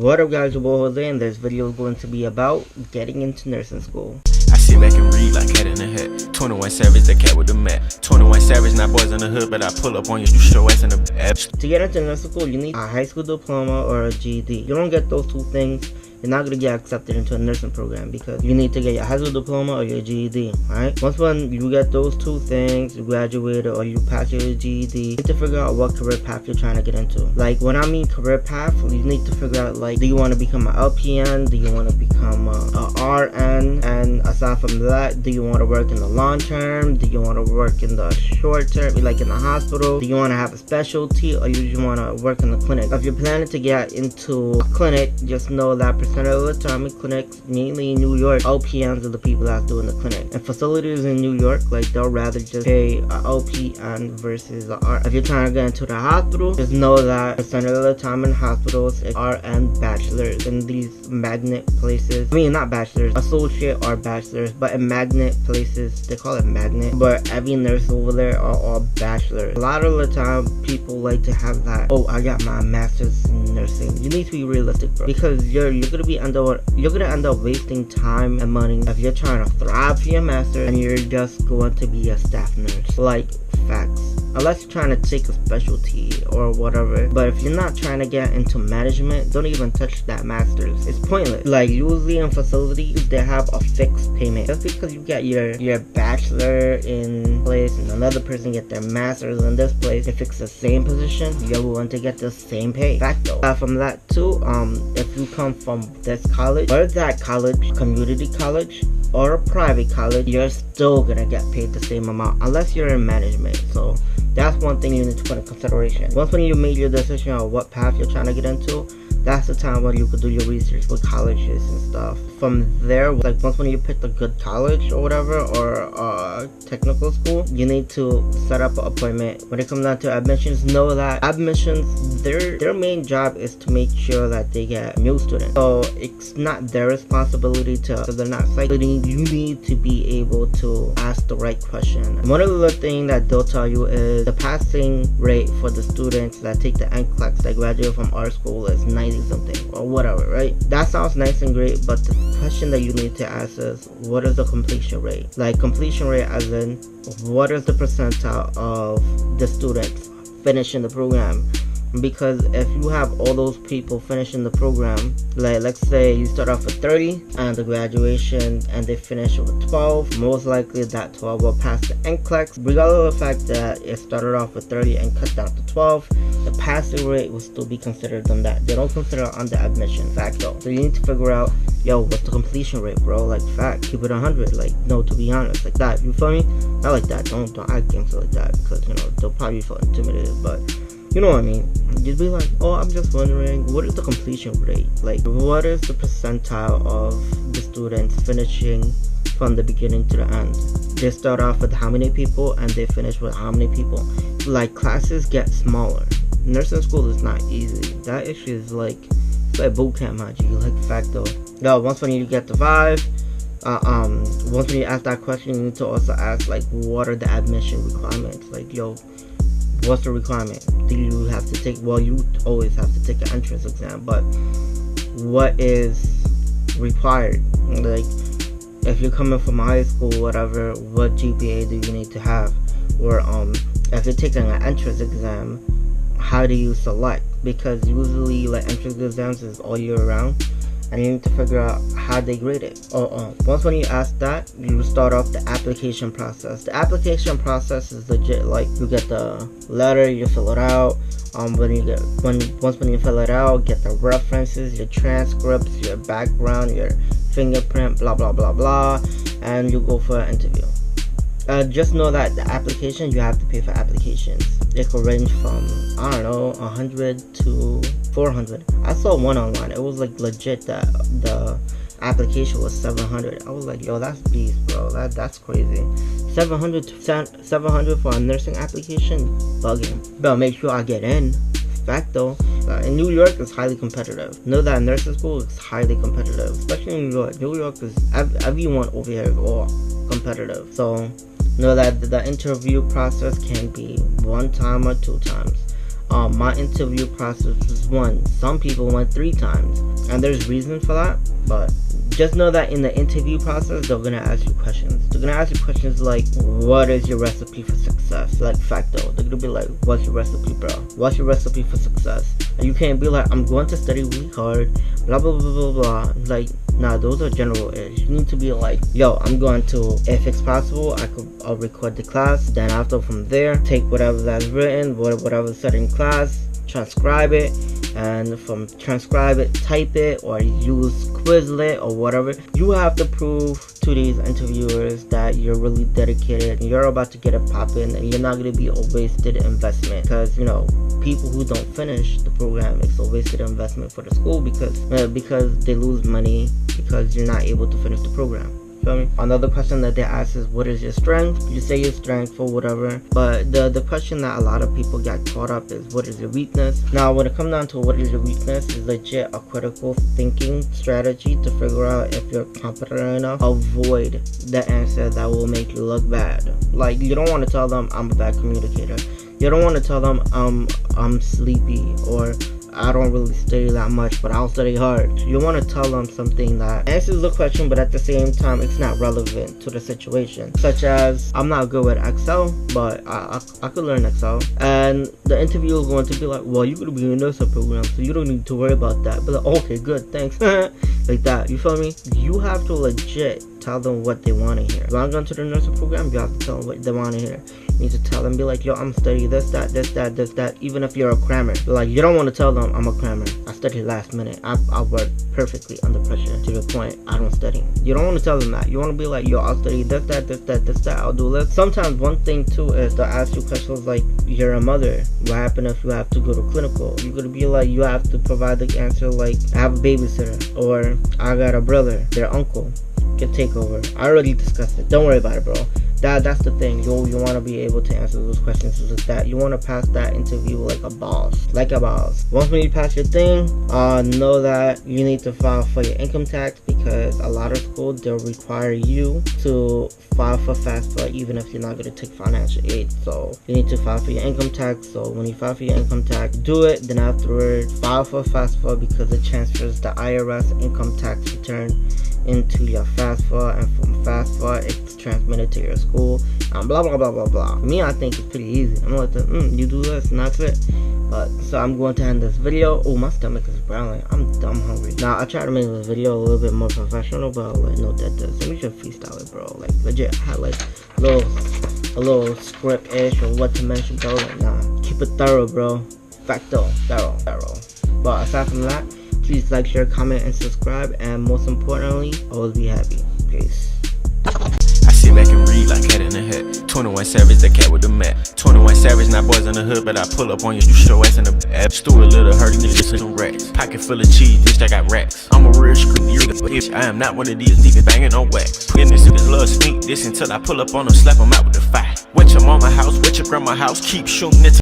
What up guys, your boy Jose, and this video is going to be about getting into nursing school. I sit back and read like Cat in the Hat. 21 Savage, the cat with the mat. 21 Savage, not boys in the hood, but I pull up on you, you show ass in the app. To get into nursing school, you need a high school diploma or a GED. You don't get those two things, you're not going to get accepted into a nursing program because you need to get your high school diploma or your GED, right? Once when you get those two things, you graduate or you pass your GED, you need to figure out what career path you're trying to get into. Like when I mean career path, you need to figure out like, do you want to become an LPN? Do you want to become a RN? And aside from that, do you want to work in the long term? Do you want to work in the short term, like in the hospital? Do you want to have a specialty, or you just want to work in the clinic? If you're planning to get into a clinic, just know that percent of the time in clinics, mainly in New York, LPNs are the people that's doing the clinic. And facilities in New York, like they'll rather just pay a LPN versus a RN. If you're trying to get into the hospital, just know that percent of the time in hospitals, it's RN bachelors. In these magnet places, I mean not bachelors, associate or bachelors, but in magnet places, they call it magnet, but every nurse over there are all bachelors. A lot of the time, people like to have that, oh, I got my master's in nursing. You need to be realistic, bro, because you're gonna end up wasting time and money if you're trying to thrive for your master and you're just going to be a staff nurse. Like, facts. Unless you're trying to take a specialty or whatever. But if you're not trying to get into management, don't even touch that master's. It's pointless. Like usually in facilities, they have a fixed payment. Just because you get your bachelor in place and another person get their master's in this place, if it's the same position, you're going to get the same pay. Fact though. From that too, if you come from this college or that college, community college, or a private college, you're still gonna get paid the same amount unless you're in management. So that's one thing you need to put in consideration. Once when you made your decision on what path you're trying to get into, that's the time when you could do your research with colleges and stuff. From there, like once when you pick a good college or whatever, or technical school, you need to set up an appointment. When it comes down to admissions, know that admissions, their main job is to make sure that they get new students. So it's not their responsibility so they're not cycling. You need to be able to ask the right question. One of the things that they'll tell you is the passing rate for the students that take the NCLEX that graduate from our school is 90 something or whatever, right? That sounds nice and great, but the question that you need to ask is, what is the completion rate? Like completion rate as in, what is the percentile of the students finishing the program? Because if you have all those people finishing the program, like let's say you start off with 30 and the graduation and they finish with 12, most likely that 12 will pass the NCLEX. Regardless of the fact that it started off with 30 and cut down to 12, the passing rate will still be considered on that. They don't consider it on the admission fact though. So you need to figure out, yo, what's the completion rate, bro? Like fact, keep it 100. Like no, to be honest, like that. You feel me? Not like that. Don't act games like that, because you know they'll probably feel intimidated, but you know what I mean. You'd be like, oh, I'm just wondering, what is the completion rate? Like, what is the percentile of the students finishing from the beginning to the end? They start off with how many people and they finish with how many people? Like, classes get smaller. Nursing school is not easy. That issue is like, it's like boot camp magic, like fact though. Yo, once when you get to 5, once when you ask that question, you need to also ask like, what are the admission requirements? Like, yo, what's the requirement? Do you have to take, well, you always have to take an entrance exam, but what is required? Like, if you're coming from high school, whatever, what GPA do you need to have? Or if you're taking an entrance exam, how do you select? Because usually like entrance exams is all year round, and you need to figure out how they grade it. Once when you ask that, you start off the application process. The application process is legit. Like you get the letter, you fill it out. Once when you fill it out, get the references, your transcripts, your background, your fingerprint, blah blah blah blah, and you go for an interview. Just know that the application, you have to pay for applications. It could range from, I don't know, 100 to 400. I saw one online. It was like legit that the application was 700. I was like, yo, that's beast, bro. That's crazy. 700 for a nursing application, bugging. But make sure I get in. Fact though, in New York it's highly competitive. Know that nursing school is highly competitive, especially in New York. New York is, everyone over here is all competitive. So know that the interview process can be 1 time or 2 times. my interview process was 1. Some people went 3 times, and there's reason for that, but just know that in the interview process, they're gonna ask you questions. They're gonna ask you questions like, what is your recipe for success? Like facto. They're gonna be like, what's your recipe, bro? What's your recipe for success? And you can't be like, I'm going to study really hard, blah, blah, blah, blah, blah. Like, nah, those are general-ish. You need to be like, yo, I'm going to, if it's possible, I'll record the class. Then after, from there, take whatever that's written, whatever's said in class, transcribe it, and from transcribe it, type it, or use Quizlet or whatever. You have to prove to these interviewers that you're really dedicated and you're about to get it popping, and you're not going to be a wasted investment. Because, you know, people who don't finish the program, it's a wasted investment for the school because they lose money because you're not able to finish the program. Feel me? Another question that they ask is, what is your strength? You say your strength or whatever, but the question that a lot of people get caught up is, what is your weakness? Now, when it comes down to what is your weakness, is legit a critical thinking strategy to figure out if you're competent enough. Avoid the answer that will make you look bad. Like, you don't want to tell them, I'm a bad communicator. You don't want to tell them, I'm sleepy, or I don't really study that much, but I'll study hard. You want to tell them something that answers the question, but at the same time, it's not relevant to the situation. Such as, I'm not good with Excel, but I could learn Excel. And the interviewer is going to be like, well, you're going to be in a nursing program, so you don't need to worry about that. But like, okay, good, thanks. Like that, you feel me? You have to legit tell them what they want to hear. If I'm going to the nursing program, you have to tell them what they want to hear. You need to tell them, be like, yo, I'm studying this, that, even if you're a crammer. But like, you don't want to tell them, I'm a crammer. I studied last minute. I work perfectly under pressure to the point I don't study. You don't want to tell them that. You want to be like, yo, I'll study this, that, I'll do this. Sometimes one thing too is they'll ask you questions like, you're a mother. What happens if you have to go to clinical? You're going to be like, you have to provide the answer like, I have a babysitter, or I got a brother, their uncle can take over. I already discussed it. Don't worry about it, bro. That's the thing. You want to be able to answer those questions like that. You want to pass that interview like a boss. Once when you pass your thing, know that you need to file for your income tax, because a lot of schools, they'll require you to file for FAFSA even if you're not going to take financial aid. So you need to file for your income tax. So when you file for your income tax, do it. Then afterward, file for FAFSA, because it transfers the IRS income tax return into your FAFSA, and from FAFSA it's transmitted to your school, and blah blah blah blah blah. For me, I think it's pretty easy. I'm like, you do this and that's it. But so I'm going to end this video. Oh, my stomach is growling. I'm hungry. Now I try to make this video a little bit more professional, but like, no, that does. Let me just freestyle it, bro. Like legit, I had like a little script-ish or what to mention, bro. Like, nah, keep it thorough, bro. Facto, thorough. But aside from that, please like, share, comment, and subscribe. And most importantly, always be happy. Peace. I sit back and read like Cat in the Hat. 21 Savage, the cat with the mat. 21 Savage, not boys in the hood, but I pull up on you, you show ass in the back. Stew a little hurdy, niggas some racks. Pocket full of cheese, bitch, I got racks. I'm a real screw, bitch, I am not one of these niggas banging on wax. In this little sneak this until I pull up on them, slap them out with the fire. Wet your mama house, wet your grandma house, keep shooting it.